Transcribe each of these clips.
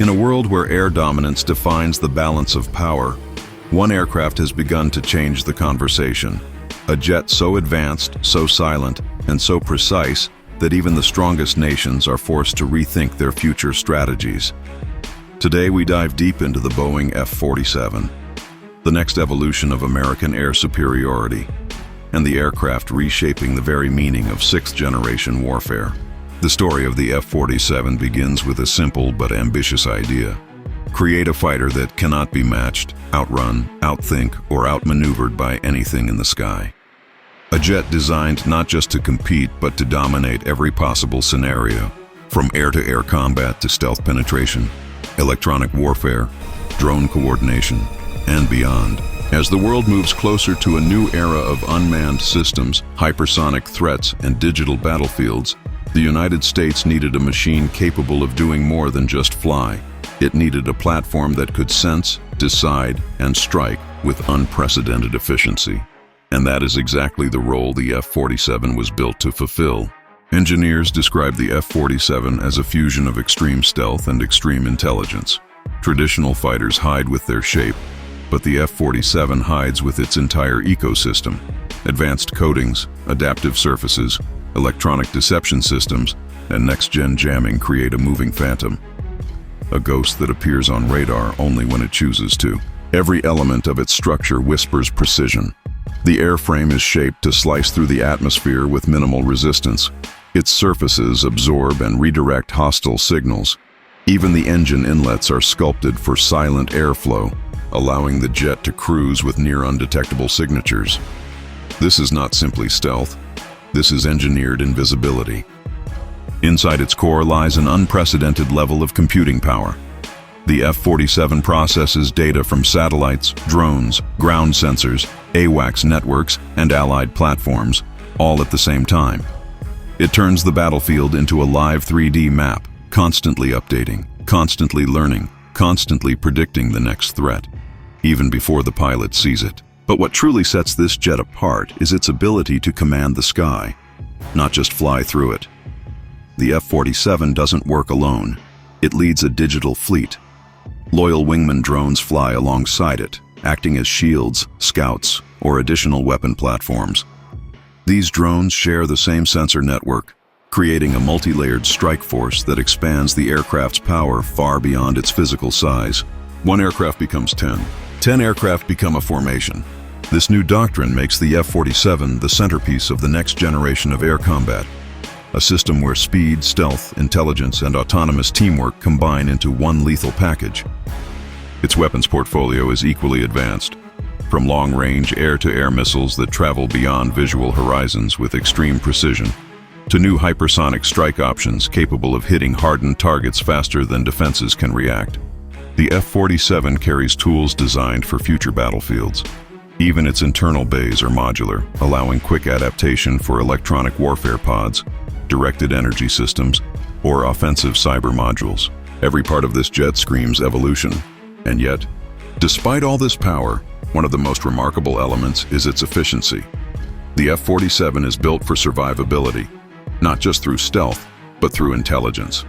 In a world where air dominance defines the balance of power, one aircraft has begun to change the conversation. A jet so advanced, so silent, and so precise that even the strongest nations are forced to rethink their future strategies. Today we dive deep into the Boeing F-47, the next evolution of American air superiority, and the aircraft reshaping the very meaning of sixth-generation warfare. The story of the F-47 begins with a simple but ambitious idea. Create a fighter that cannot be matched, outrun, outthink, or outmaneuvered by anything in the sky. A jet designed not just to compete, but to dominate every possible scenario, from air-to-air combat to stealth penetration, electronic warfare, drone coordination, and beyond. As the world moves closer to a new era of unmanned systems, hypersonic threats, and digital battlefields, the United States needed a machine capable of doing more than just fly. It needed a platform that could sense, decide, and strike with unprecedented efficiency. And that is exactly the role the F-47 was built to fulfill. Engineers describe the F-47 as a fusion of extreme stealth and extreme intelligence. Traditional fighters hide with their shape, but the F-47 hides with its entire ecosystem. Advanced coatings, adaptive surfaces, electronic deception systems, and next-gen jamming create a moving phantom. A ghost that appears on radar only when it chooses to. Every element of its structure whispers precision. The airframe is shaped to slice through the atmosphere with minimal resistance. Its surfaces absorb and redirect hostile signals. Even the engine inlets are sculpted for silent airflow, allowing the jet to cruise with near undetectable signatures. This is not simply stealth. This is engineered invisibility. Inside its core lies an unprecedented level of computing power. The F-47 processes data from satellites, drones, ground sensors, AWACS networks, and allied platforms, all at the same time. It turns the battlefield into a live 3D map, constantly updating, constantly learning, constantly predicting the next threat, even before the pilot sees it. But what truly sets this jet apart is its ability to command the sky, not just fly through it. The F-47 doesn't work alone. It leads a digital fleet. Loyal wingman drones fly alongside it, acting as shields, scouts, or additional weapon platforms. These drones share the same sensor network, creating a multi-layered strike force that expands the aircraft's power far beyond its physical size. One aircraft becomes 10. 10 aircraft become a formation. This new doctrine makes the F-47 the centerpiece of the next generation of air combat. A system where speed, stealth, intelligence, and autonomous teamwork combine into one lethal package. Its weapons portfolio is equally advanced, from long-range air-to-air missiles that travel beyond visual horizons with extreme precision, to new hypersonic strike options capable of hitting hardened targets faster than defenses can react. The F-47 carries tools designed for future battlefields. Even its internal bays are modular, allowing quick adaptation for electronic warfare pods, directed energy systems, or offensive cyber modules. Every part of this jet screams evolution. And yet, despite all this power, one of the most remarkable elements is its efficiency. The F-47 is built for survivability, not just through stealth, but through intelligence.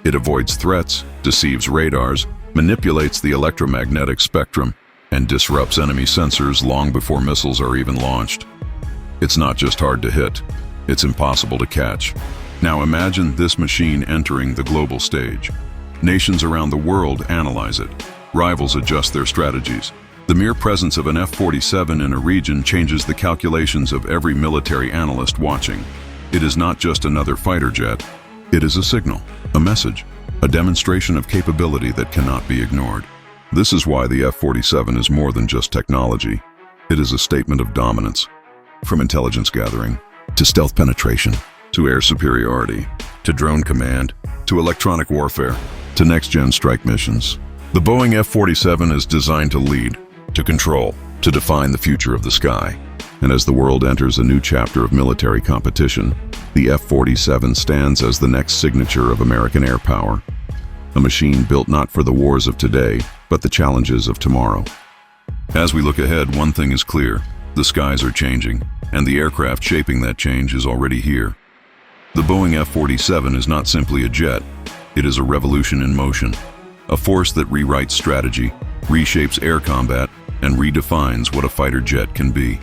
It avoids threats, deceives radars, manipulates the electromagnetic spectrum, and disrupts enemy sensors long before missiles are even launched. It's not just hard to hit, it's impossible to catch. Now imagine this machine entering the global stage. Nations around the world analyze it. Rivals adjust their strategies. The mere presence of an F-47 in a region changes the calculations of every military analyst watching. It is not just another fighter jet. It is a signal, a message, a demonstration of capability that cannot be ignored. This is why the F-47 is more than just technology. It is a statement of dominance. From intelligence gathering, to stealth penetration, to air superiority, to drone command, to electronic warfare, to next-gen strike missions. The Boeing F-47 is designed to lead, to control, to define the future of the sky. And as the world enters a new chapter of military competition, the F-47 stands as the next signature of American air power. A machine built not for the wars of today, but the challenges of tomorrow. As we look ahead, one thing is clear. The skies are changing, and the aircraft shaping that change is already here. The Boeing F-47 is not simply a jet. It is a revolution in motion. a force that rewrites strategy, reshapes air combat, and redefines what a fighter jet can be.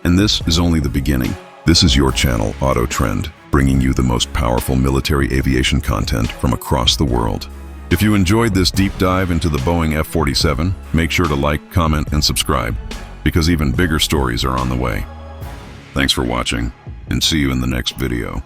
And this is only the beginning. This is your channel, Auto Trend, bringing you the most powerful military aviation content from across the world. If you enjoyed this deep dive into the Boeing F-47, make sure to like, comment, and subscribe, because even bigger stories are on the way. Thanks for watching, and see you in the next video.